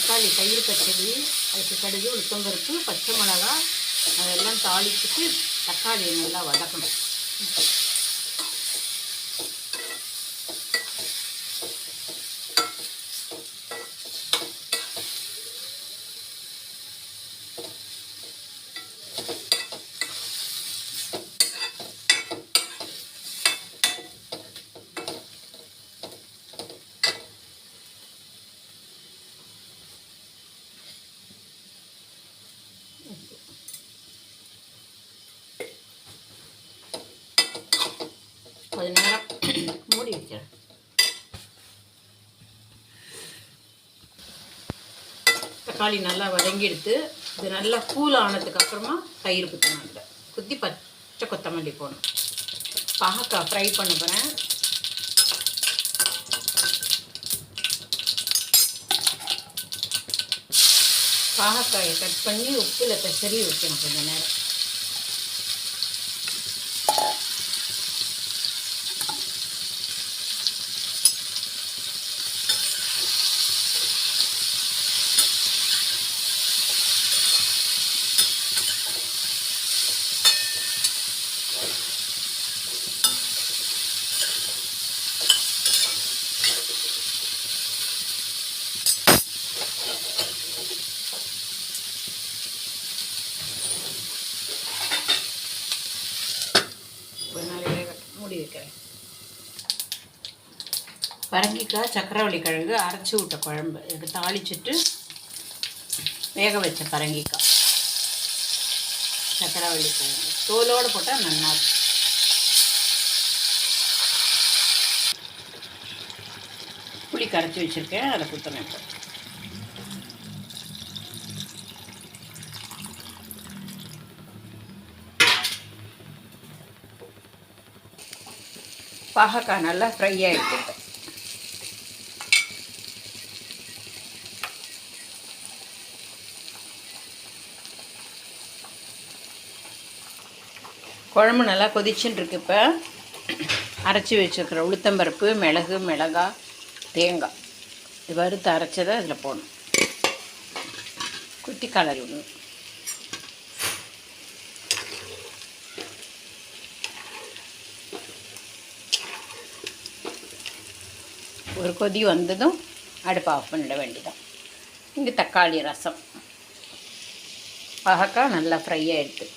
தக்காளி தயிர் பச்சடி, அதுக்கு கடுகு, உளுத்தம்பருப்பு, பச்சை மிளகா அதெல்லாம் தாளிச்சுட்டு தக்காளியை நல்லா வதக்கணும். கொஞ்ச நேரம் மூடி வைக்கிறேன். தக்காளி நல்லா வதங்கி எடுத்து இது நல்லா கூல் ஆனதுக்கு அப்புறமா தயிர் குத்தணும். அதில் குத்தி பச்சை கொத்தமல்லி போடணும். பாகக்காய் ஃப்ரை பண்ண போகிறேன். பாகக்காயை கட் பண்ணி உப்பில் பெசரி வைக்கணும் கொஞ்சம் நேரம். மூடி வைக்கிறேன். பரங்கிக்காய், சக்கரவள்ளி கிழங்கு அரைச்சி விட்ட குழம்பு இதுக்கு தாளிச்சிட்டு வேக வச்ச பரங்கிக்காய், சக்கரவள்ளி கிழங்கு தோலோடு போட்டால் நல்லா இருக்கும். புளி கரைச்சி வச்சுருக்கேன், அதை குத்தணும். இப்போ பாகக்காய் நல்லா ஃப்ரை ஆகிட்டு குழம்பு நல்லா கொதிச்சுன்னு இருக்கு. இப்போ அரைச்சி வச்சுருக்கிற உளுத்தம்பருப்பு, மிளகு, மிளகாய், தேங்காய் இது வறுத்து அரைச்சதை அதில் போடணும். குட்டி கலரி விடணும். ஒரு கொதி வந்ததும் அடுப்பை ஆஃப் பண்ணிட வேண்டியதான். இங்கே தக்காளி ரசம், பாகக்காய் நல்லா ஃப்ரை ஆகிடுது.